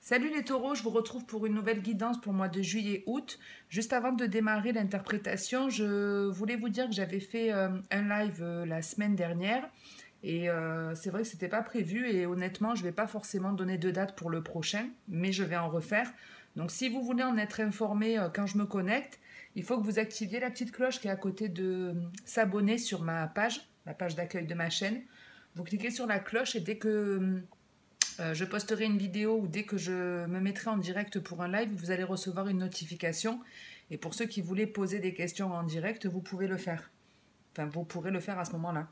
Salut les taureaux, je vous retrouve pour une nouvelle guidance pour le mois de juillet-août. Juste avant de démarrer l'interprétation, je voulais vous dire que j'avais fait un live la semaine dernière et c'est vrai que c'était pas prévu et honnêtement, je vais pas forcément donner de date pour le prochain, mais je vais en refaire. Donc si vous voulez en être informé quand je me connecte, il faut que vous activiez la petite cloche qui est à côté de s'abonner sur ma page, la page d'accueil de ma chaîne. Vous cliquez sur la cloche et dès que je posterai une vidéo ou dès que je me mettrai en direct pour un live, vous allez recevoir une notification. Et pour ceux qui voulaient poser des questions en direct, vous pouvez le faire. Enfin, vous pourrez le faire à ce moment-là.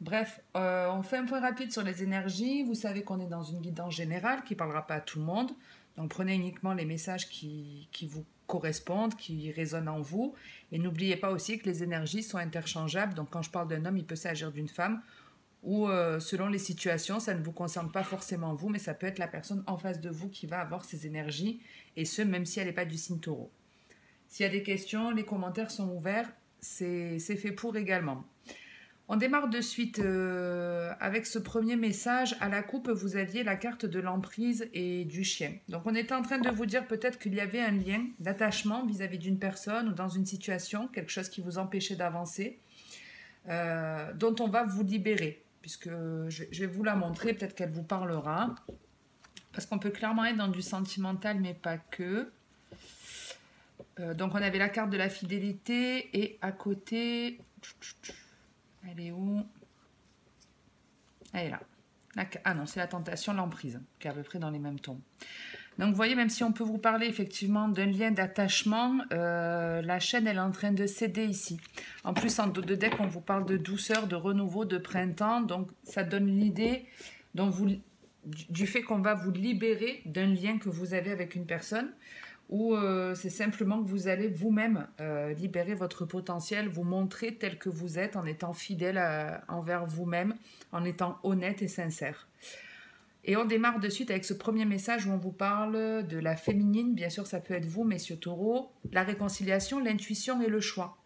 Bref, on fait un point rapide sur les énergies. Vous savez qu'on est dans une guidance générale qui ne parlera pas à tout le monde. Donc prenez uniquement les messages qui vous correspondent, qui résonnent en vous. Et n'oubliez pas aussi que les énergies sont interchangeables. Donc quand je parle d'un homme, il peut s'agir d'une femme ou selon les situations, ça ne vous concerne pas forcément vous, mais ça peut être la personne en face de vous qui va avoir ces énergies, et ce, même si elle n'est pas du signe taureau. S'il y a des questions, les commentaires sont ouverts, c'est fait pour également. On démarre de suite avec ce premier message. À la coupe, vous aviez la carte de l'emprise et du chien. Donc on était en train de vous dire peut-être qu'il y avait un lien d'attachement vis-à-vis d'une personne ou dans une situation, quelque chose qui vous empêchait d'avancer, dont on va vous libérer. Puisque je vais vous la montrer, peut-être qu'elle vous parlera. Parce qu'on peut clairement être dans du sentimental, mais pas que. Donc on avait la carte de la fidélité et à côté... Elle est où? Elle est là. Ah non, c'est la tentation, l'emprise, qui est à peu près dans les mêmes tons. Donc vous voyez, même si on peut vous parler effectivement d'un lien d'attachement, la chaîne elle est en train de céder ici. En plus, en dos de deck, on vous parle de douceur, de renouveau, de printemps. Donc ça donne l'idée du fait qu'on va vous libérer d'un lien que vous avez avec une personne. Ou c'est simplement que vous allez vous-même libérer votre potentiel, vous montrer tel que vous êtes en étant fidèle envers vous-même, en étant honnête et sincère. Et on démarre de suite avec ce premier message où on vous parle de la féminine. Bien sûr, ça peut être vous, messieurs taureaux. La réconciliation, l'intuition et le choix.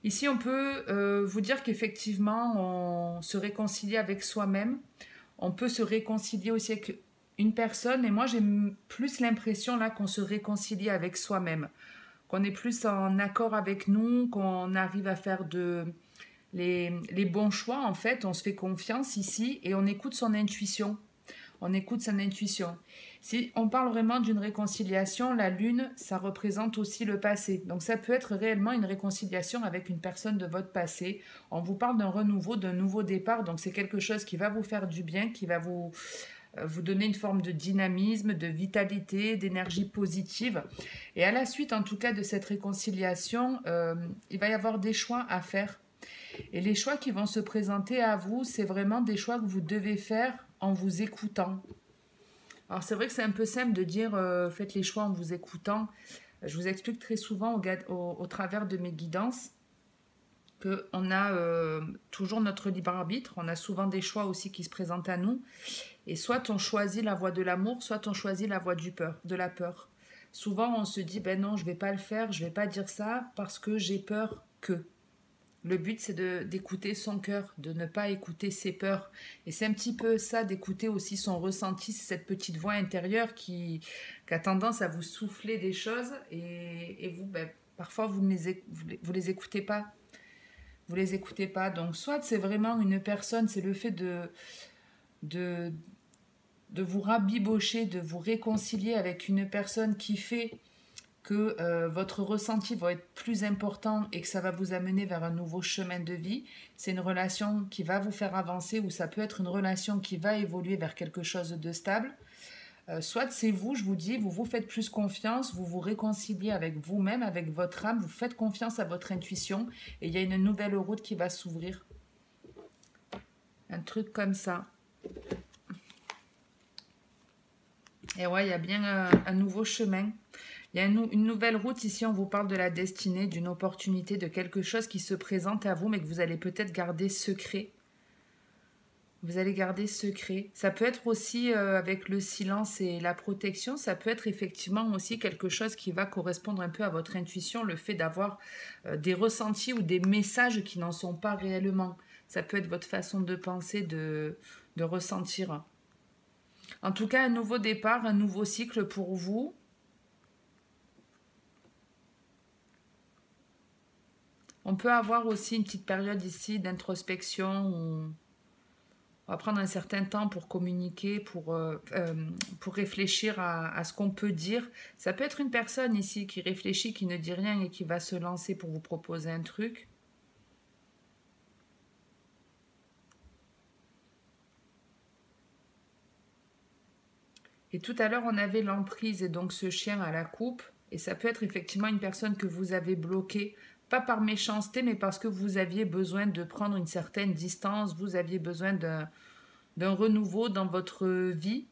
Ici, on peut vous dire qu'effectivement, on se réconcilie avec soi-même. On peut se réconcilier aussi avec une personne. Et moi, j'ai plus l'impression là qu'on se réconcilie avec soi-même. Qu'on est plus en accord avec nous, qu'on arrive à faire les bons choix. En fait, on se fait confiance ici et on écoute son intuition. On écoute son intuition. Si on parle vraiment d'une réconciliation, la lune, ça représente aussi le passé. Donc ça peut être réellement une réconciliation avec une personne de votre passé. On vous parle d'un renouveau, d'un nouveau départ. Donc c'est quelque chose qui va vous faire du bien, qui va vous donner une forme de dynamisme, de vitalité, d'énergie positive. Et à la suite, en tout cas, de cette réconciliation, il va y avoir des choix à faire. Et les choix qui vont se présenter à vous, c'est vraiment des choix que vous devez faire en vous écoutant. Alors c'est vrai que c'est un peu simple de dire faites les choix en vous écoutant. Je vous explique très souvent au travers de mes guidances qu'on a toujours notre libre arbitre. On a souvent des choix aussi qui se présentent à nous. Et soit on choisit la voie de l'amour, soit on choisit la voie de la peur. Souvent on se dit ben non, je ne vais pas le faire, je ne vais pas dire ça parce que j'ai peur que. Le but, c'est d'écouter son cœur, de ne pas écouter ses peurs. Et c'est un petit peu ça, d'écouter aussi son ressenti, c'est cette petite voix intérieure qui a tendance à vous souffler des choses et vous, ben, parfois, vous les écoutez pas. Vous les écoutez pas. Donc, soit c'est vraiment une personne, c'est le fait de vous rabibocher, de vous réconcilier avec une personne qui fait que votre ressenti va être plus important et que ça va vous amener vers un nouveau chemin de vie. C'est une relation qui va vous faire avancer ou ça peut être une relation qui va évoluer vers quelque chose de stable. Soit c'est vous, je vous dis, vous vous faites plus confiance, vous vous réconciliez avec vous-même, avec votre âme, vous faites confiance à votre intuition et il y a une nouvelle route qui va s'ouvrir. Un truc comme ça. Et ouais, il y a bien un nouveau chemin. Il y a une nouvelle route ici, on vous parle de la destinée, d'une opportunité, de quelque chose qui se présente à vous, mais que vous allez peut-être garder secret. Vous allez garder secret. Ça peut être aussi avec le silence et la protection, ça peut être effectivement aussi quelque chose qui va correspondre un peu à votre intuition, le fait d'avoir des ressentis ou des messages qui n'en sont pas réellement. Ça peut être votre façon de penser, de ressentir. En tout cas, un nouveau départ, un nouveau cycle pour vous. On peut avoir aussi une petite période ici d'introspection où on va prendre un certain temps pour communiquer, pour réfléchir à ce qu'on peut dire. Ça peut être une personne ici qui réfléchit, qui ne dit rien et qui va se lancer pour vous proposer un truc. Et tout à l'heure, on avait l'emprise et donc ce chien à la coupe. Et ça peut être effectivement une personne que vous avez bloquée, pas par méchanceté, mais parce que vous aviez besoin de prendre une certaine distance, vous aviez besoin d'un renouveau dans votre vie.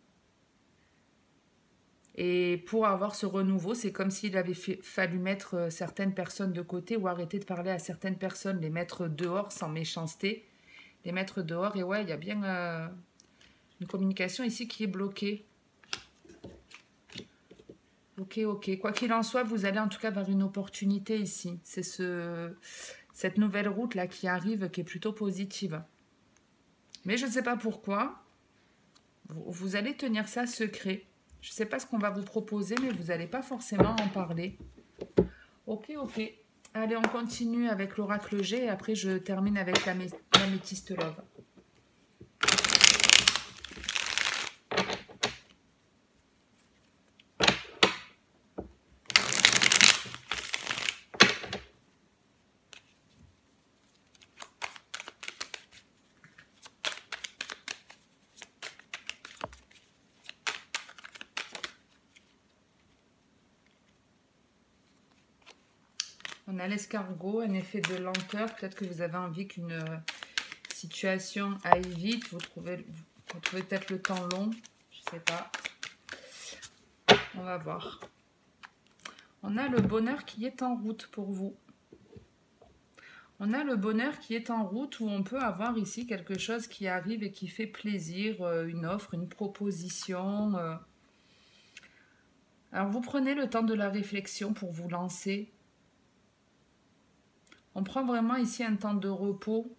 Et pour avoir ce renouveau, c'est comme s'il avait fallu mettre certaines personnes de côté ou arrêter de parler à certaines personnes, les mettre dehors sans méchanceté, les mettre dehors. Et ouais, il y a bien une communication ici qui est bloquée. Ok, ok. Quoi qu'il en soit, vous allez en tout cas vers une opportunité ici. C'est cette nouvelle route là qui arrive, qui est plutôt positive. Mais je ne sais pas pourquoi. Vous allez tenir ça secret. Je ne sais pas ce qu'on va vous proposer, mais vous n'allez pas forcément en parler. Ok, ok. Allez, on continue avec l'oracle G et après je termine avec l'améthyste love. On a l'escargot, un effet de lenteur. Peut-être que vous avez envie qu'une situation aille vite. Vous trouvez peut-être le temps long. Je ne sais pas. On va voir. On a le bonheur qui est en route pour vous. On a le bonheur qui est en route où on peut avoir ici quelque chose qui arrive et qui fait plaisir, une offre, une proposition. Alors vous prenez le temps de la réflexion pour vous lancer. On prend vraiment ici un temps de repos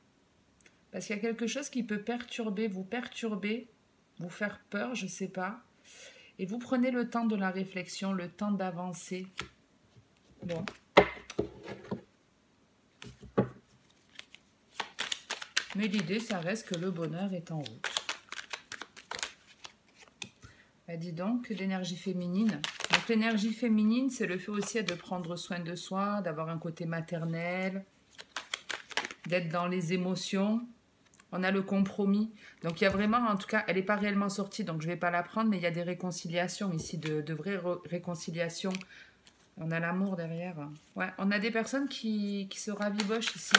parce qu'il y a quelque chose qui peut perturber, vous faire peur, je ne sais pas. Et vous prenez le temps de la réflexion, le temps d'avancer. Bon. Mais l'idée, ça reste que le bonheur est en route. Bah, dis donc, l'énergie féminine. Donc l'énergie féminine, c'est le fait aussi de prendre soin de soi, d'avoir un côté maternel, d'être dans les émotions. On a le compromis. Donc il y a vraiment, en tout cas, elle n'est pas réellement sortie, donc je ne vais pas la prendre, mais il y a des réconciliations ici, de vraies réconciliations. On a l'amour derrière. Ouais, on a des personnes qui se ravibochent ici.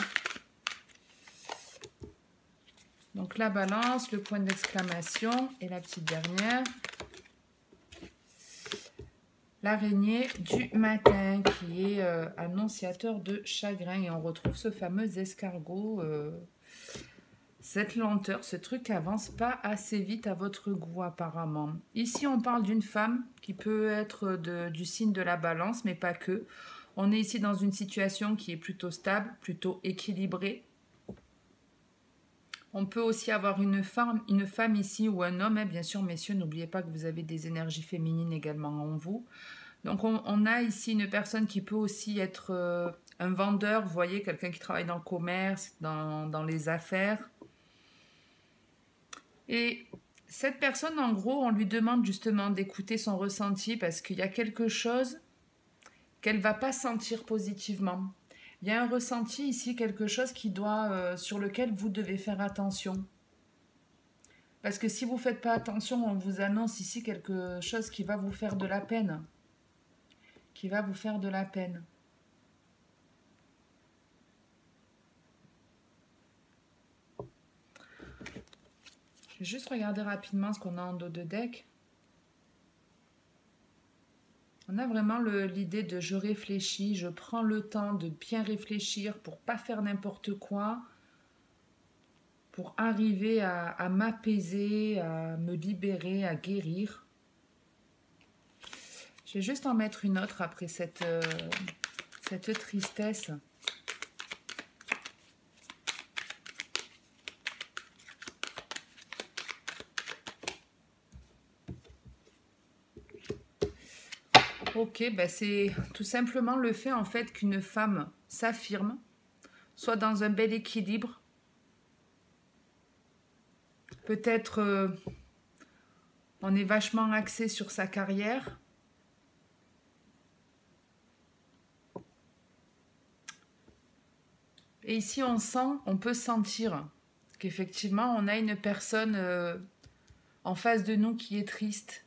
Donc la balance, le point d'exclamation et la petite dernière. L'araignée du matin qui est annonciateur de chagrin. Et on retrouve ce fameux escargot. Cette lenteur, ce truc avance pas assez vite à votre goût apparemment. Ici on parle d'une femme qui peut être du signe de la balance, mais pas que. On est ici dans une situation qui est plutôt stable, plutôt équilibrée. On peut aussi avoir une femme ici ou un homme, hein, bien sûr, messieurs, n'oubliez pas que vous avez des énergies féminines également en vous. Donc on a ici une personne qui peut aussi être un vendeur, vous voyez, quelqu'un qui travaille dans le commerce, dans les affaires. Et cette personne, en gros, on lui demande justement d'écouter son ressenti parce qu'il y a quelque chose qu'elle ne va pas sentir positivement. Il y a un ressenti ici, quelque chose sur lequel vous devez faire attention. Parce que si vous ne faites pas attention, on vous annonce ici quelque chose qui va vous faire de la peine. Qui va vous faire de la peine. Je vais juste regarder rapidement ce qu'on a en dos de deck. On a vraiment l'idée de je réfléchis, je prends le temps de bien réfléchir pour pas faire n'importe quoi, pour arriver à m'apaiser, à me libérer, à guérir. Je vais juste en mettre une autre après cette tristesse. Ok, ben c'est tout simplement le fait en fait qu'une femme s'affirme, soit dans un bel équilibre, peut-être on est vachement axé sur sa carrière. Et ici on sent, on peut sentir qu'effectivement on a une personne en face de nous qui est triste.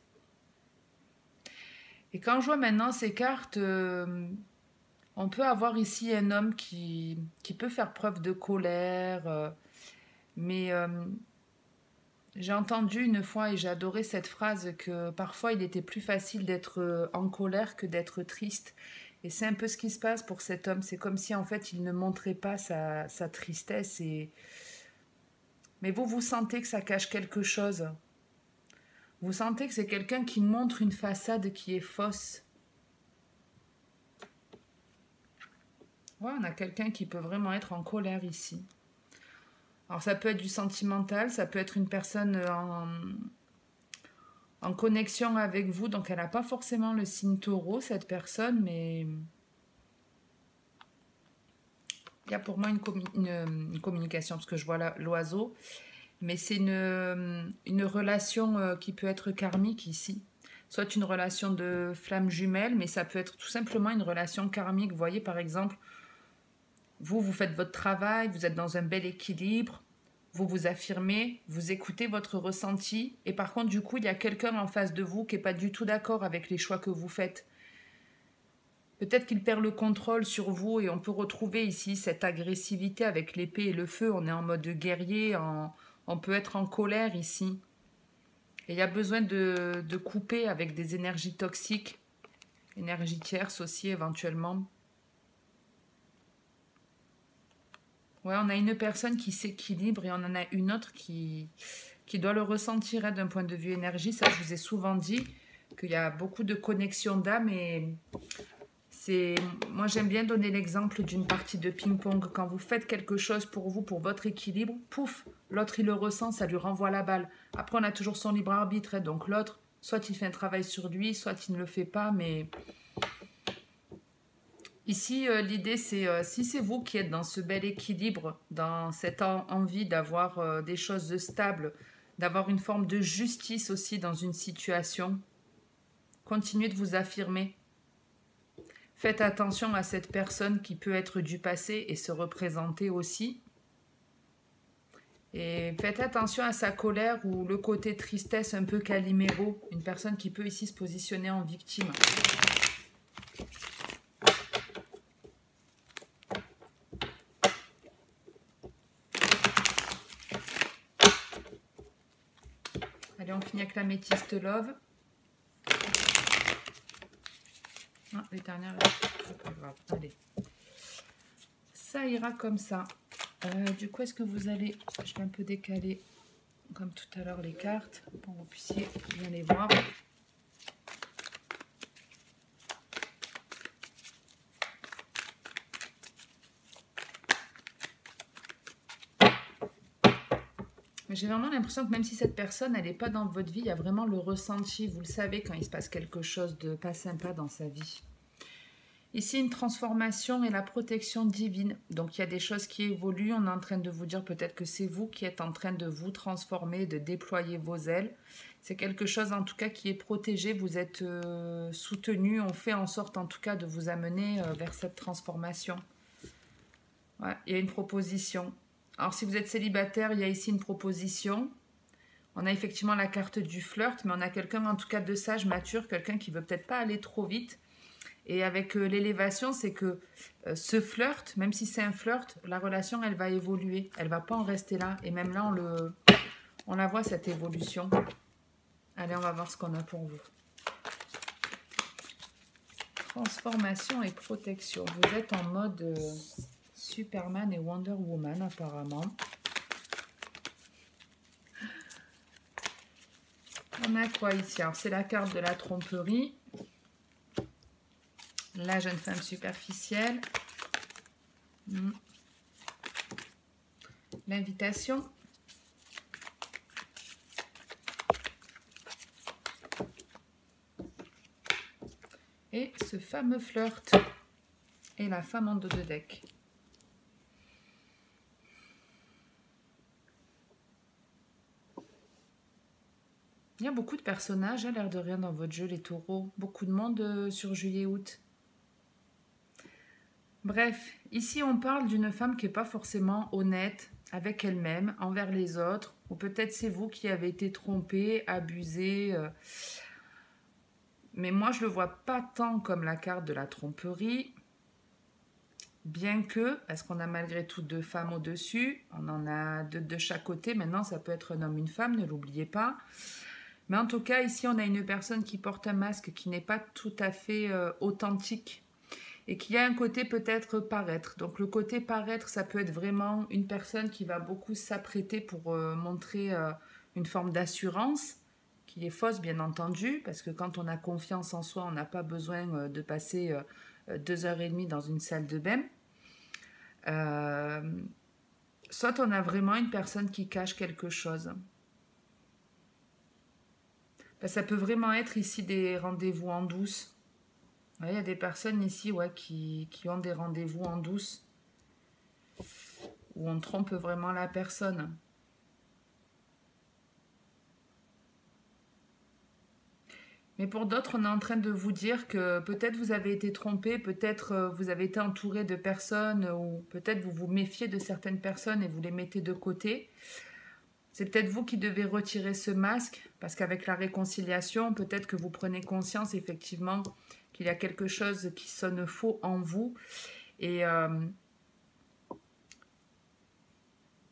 Et quand je vois maintenant ces cartes, on peut avoir ici un homme qui peut faire preuve de colère, mais j'ai entendu une fois et j'ai adoré cette phrase que parfois il était plus facile d'être en colère que d'être triste. Et c'est un peu ce qui se passe pour cet homme. C'est comme si en fait il ne montrait pas sa tristesse. Mais vous sentez que ça cache quelque chose. Vous sentez que c'est quelqu'un qui montre une façade qui est fausse. Ouais, on a quelqu'un qui peut vraiment être en colère ici. Alors ça peut être du sentimental, ça peut être une personne en connexion avec vous, donc elle n'a pas forcément le signe taureau, cette personne, mais il y a pour moi une communication, parce que je vois l'oiseau, mais c'est une relation qui peut être karmique ici. Soit une relation de flamme jumelle, mais ça peut être tout simplement une relation karmique. Vous voyez, par exemple, vous faites votre travail, vous êtes dans un bel équilibre, vous vous affirmez, vous écoutez votre ressenti, et par contre, du coup, il y a quelqu'un en face de vous qui n'est pas du tout d'accord avec les choix que vous faites. Peut-être qu'il perd le contrôle sur vous et on peut retrouver ici cette agressivité avec l'épée et le feu. On est en mode guerrier, on peut être en colère ici. Et il y a besoin de couper avec des énergies toxiques, énergies tierces aussi éventuellement. Ouais, on a une personne qui s'équilibre et on en a une autre qui doit le ressentir hein, d'un point de vue énergie. Ça, je vous ai souvent dit qu'il y a beaucoup de connexions d'âme et moi j'aime bien donner l'exemple d'une partie de ping-pong. Quand vous faites quelque chose pour vous, pour votre équilibre, pouf, l'autre il le ressent, ça lui renvoie la balle. Après on a toujours son libre arbitre, hein, donc l'autre, soit il fait un travail sur lui, soit il ne le fait pas, mais ici l'idée c'est si c'est vous qui êtes dans ce bel équilibre, dans cette envie d'avoir des choses stables, d'avoir une forme de justice aussi dans une situation, continuez de vous affirmer. Faites attention à cette personne qui peut être du passé et se représenter aussi. Et faites attention à sa colère ou le côté tristesse un peu Calimero, une personne qui peut ici se positionner en victime. Allez, on finit avec l'améthyste love. Ah, les dernières, c'est pas grave. Allez. Ça ira comme ça. Du coup, est-ce que vous allez... Je vais un peu décaler, comme tout à l'heure, les cartes, pour que vous puissiez bien les voir. J'ai vraiment l'impression que même si cette personne, elle n'est pas dans votre vie, il y a vraiment le ressenti. Vous le savez quand il se passe quelque chose de pas sympa dans sa vie. Ici, une transformation et la protection divine. Donc, il y a des choses qui évoluent. On est en train de vous dire peut-être que c'est vous qui êtes en train de vous transformer, de déployer vos ailes. C'est quelque chose en tout cas qui est protégé. Vous êtes soutenu. On fait en sorte en tout cas de vous amener vers cette transformation. Ouais, il y a une proposition. Alors, si vous êtes célibataire, il y a ici une proposition. On a effectivement la carte du flirt, mais on a quelqu'un en tout cas de sage, mature, quelqu'un qui veut peut-être pas aller trop vite. Et avec l'élévation, c'est que ce flirt, même si c'est un flirt, la relation, elle va évoluer. Elle ne va pas en rester là. Et même là, on la voit, cette évolution. Allez, on va voir ce qu'on a pour vous. Transformation et protection. Vous êtes en mode Superman et Wonder Woman, apparemment. On a quoi ici? Alors, c'est la carte de la tromperie. La jeune femme superficielle. L'invitation. Et ce fameux flirt. Et la femme en dos de deck. Il y a beaucoup de personnages, à l'air de rien, dans votre jeu, les taureaux. Beaucoup de monde sur juillet-août. Bref, ici on parle d'une femme qui n'est pas forcément honnête avec elle-même, envers les autres. Ou peut-être c'est vous qui avez été trompé, abusé. Mais moi, je ne le vois pas tant comme la carte de la tromperie. Bien que, parce qu'on a malgré tout deux femmes au-dessus, on en a deux de chaque côté. Maintenant, ça peut être un homme, une femme, ne l'oubliez pas. Mais en tout cas, ici, on a une personne qui porte un masque qui n'est pas tout à fait authentique et qui a un côté peut-être paraître. Donc le côté paraître, ça peut être vraiment une personne qui va beaucoup s'apprêter pour montrer une forme d'assurance, qui est fausse bien entendu, parce que quand on a confiance en soi, on n'a pas besoin de passer 2 heures et demie dans une salle de bain. Soit on a vraiment une personne qui cache quelque chose. Ben, ça peut vraiment être ici des rendez-vous en douce. Ouais, il y a des personnes ici qui ont des rendez-vous en douce, où on trompe vraiment la personne. Mais pour d'autres, on est en train de vous dire que peut-être vous avez été trompé, peut-être vous avez été entouré de personnes, ou peut-être vous vous méfiez de certaines personnes et vous les mettez de côté. C'est peut-être vous qui devez retirer ce masque, parce qu'avec la réconciliation, peut-être que vous prenez conscience effectivement qu'il y a quelque chose qui sonne faux en vous. Et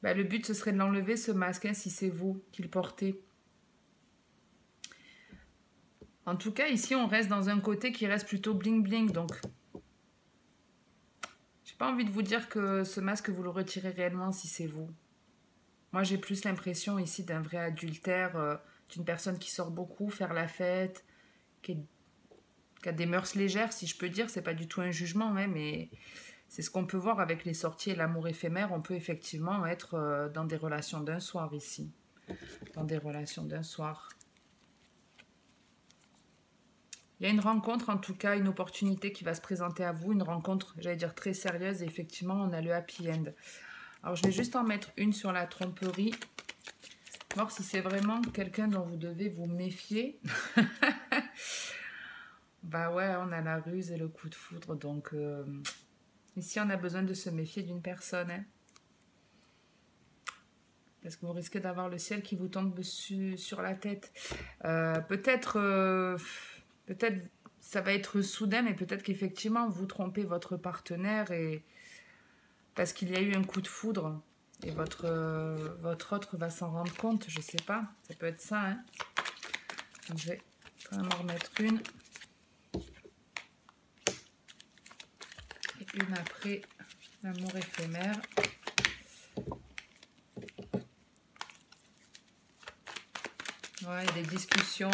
le but, ce serait de l'enlever, ce masque, hein, si c'est vous qui le portez. En tout cas, ici, on reste dans un côté qui reste plutôt bling-bling. Donc, j'ai pas envie de vous dire que ce masque, vous le retirez réellement si c'est vous. Moi, j'ai plus l'impression ici d'un vrai adultère, d'une personne qui sort beaucoup, faire la fête, qui a des mœurs légères, si je peux dire. C'est pas du tout un jugement, hein, mais c'est ce qu'on peut voir avec les sorties et l'amour éphémère. On peut effectivement être dans des relations d'un soir ici. Dans des relations d'un soir. Il y a une rencontre, en tout cas, une opportunité qui va se présenter à vous. Une rencontre, j'allais dire, très sérieuse. Et effectivement, on a le happy end. Alors, je vais juste en mettre une sur la tromperie. Voir si c'est vraiment quelqu'un dont vous devez vous méfier. Bah ouais, on a la ruse et le coup de foudre. Donc, ici, on a besoin de se méfier d'une personne. Hein. Parce que vous risquez d'avoir le ciel qui vous tombe dessus, sur la tête. Peut-être ça va être soudain, mais peut-être qu'effectivement, vous trompez votre partenaire et parce qu'il y a eu un coup de foudre et votre autre va s'en rendre compte, je sais pas. Ça peut être ça. Hein. Je vais quand même en remettre une. Et une après, l'amour éphémère. Ouais, il y a des discussions.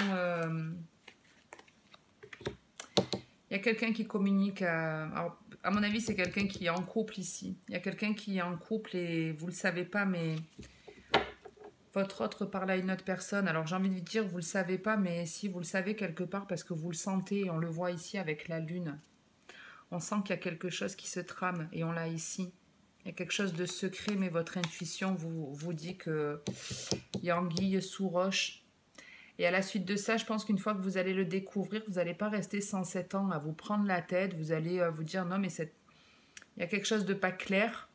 Il y a quelqu'un qui communique. Alors, à mon avis, c'est quelqu'un qui est en couple ici. Il y a quelqu'un qui est en couple et vous ne le savez pas, mais votre autre parle à une autre personne. Alors, j'ai envie de vous dire, vous ne le savez pas, mais si vous le savez quelque part parce que vous le sentez, et on le voit ici avec la lune. On sent qu'il y a quelque chose qui se trame et on l'a ici. Il y a quelque chose de secret, mais votre intuition vous dit qu'il y a anguille sous roche. Et à la suite de ça, je pense qu'une fois que vous allez le découvrir, vous n'allez pas rester 107 ans à vous prendre la tête. Vous allez vous dire, non, mais il y a quelque chose de pas clair.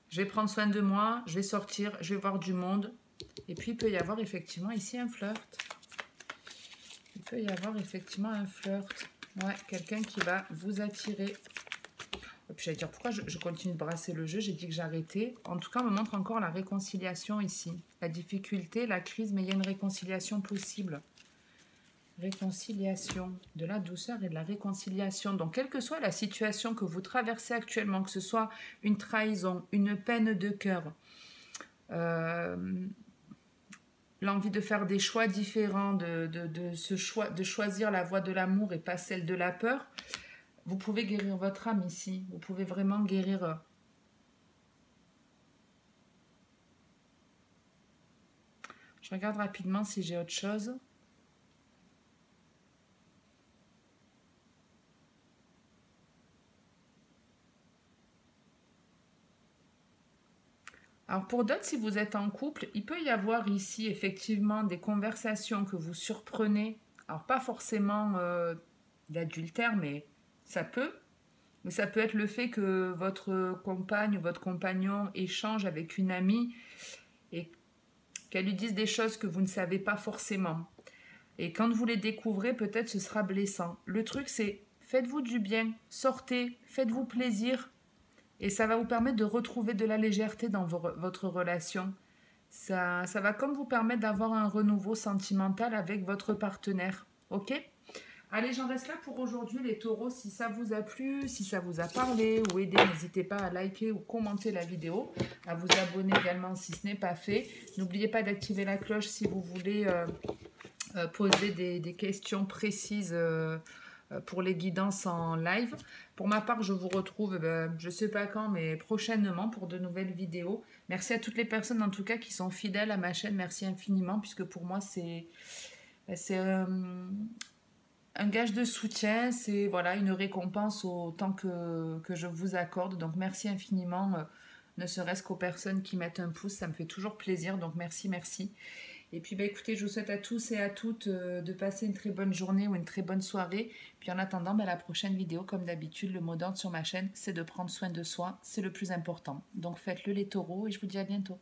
Je vais prendre soin de moi, je vais sortir, je vais voir du monde. Et puis, il peut y avoir effectivement ici un flirt. Il peut y avoir effectivement un flirt. Ouais, quelqu'un qui va vous attirer. Et puis, j'allais dire, pourquoi je continue de brasser le jeu? J'ai dit que j'arrêtais. En tout cas, on me montre encore la réconciliation ici. La difficulté, la crise, mais il y a une réconciliation possible. Réconciliation, de la douceur et de la réconciliation. Donc, quelle que soit la situation que vous traversez actuellement, que ce soit une trahison, une peine de cœur, l'envie de faire des choix différents, de choisir la voie de l'amour et pas celle de la peur, vous pouvez guérir votre âme ici. Vous pouvez vraiment guérir. Je regarde rapidement si j'ai autre chose. Alors pour d'autres, si vous êtes en couple, il peut y avoir ici effectivement des conversations que vous surprenez. Alors pas forcément d'adultère, mais ça peut. Mais ça peut être le fait que votre compagne ou votre compagnon échange avec une amie et qu'elle lui dise des choses que vous ne savez pas forcément. Et quand vous les découvrez, peut-être ce sera blessant. Le truc, c'est faites-vous du bien, sortez, faites-vous plaisir, et ça va vous permettre de retrouver de la légèreté dans votre relation. Ça va comme vous permettre d'avoir un renouveau sentimental avec votre partenaire. Ok? Allez, j'en reste là pour aujourd'hui, les taureaux. Si ça vous a plu, si ça vous a parlé ou aidé, n'hésitez pas à liker ou commenter la vidéo, à vous abonner également si ce n'est pas fait. N'oubliez pas d'activer la cloche si vous voulez poser des questions précises pour les guidances en live. Pour ma part, je vous retrouve, je ne sais pas quand, mais prochainement pour de nouvelles vidéos. Merci à toutes les personnes en tout cas qui sont fidèles à ma chaîne. Merci infiniment puisque pour moi c'est un gage de soutien, c'est voilà une récompense au temps que je vous accorde. Donc merci infiniment, ne serait-ce qu'aux personnes qui mettent un pouce, ça me fait toujours plaisir. Donc merci, merci. Et puis bah, écoutez, je vous souhaite à tous et à toutes de passer une très bonne journée ou une très bonne soirée. Puis en attendant, bah, la prochaine vidéo, comme d'habitude, le mot d'ordre sur ma chaîne, c'est de prendre soin de soi, c'est le plus important. Donc faites-le les taureaux et je vous dis à bientôt.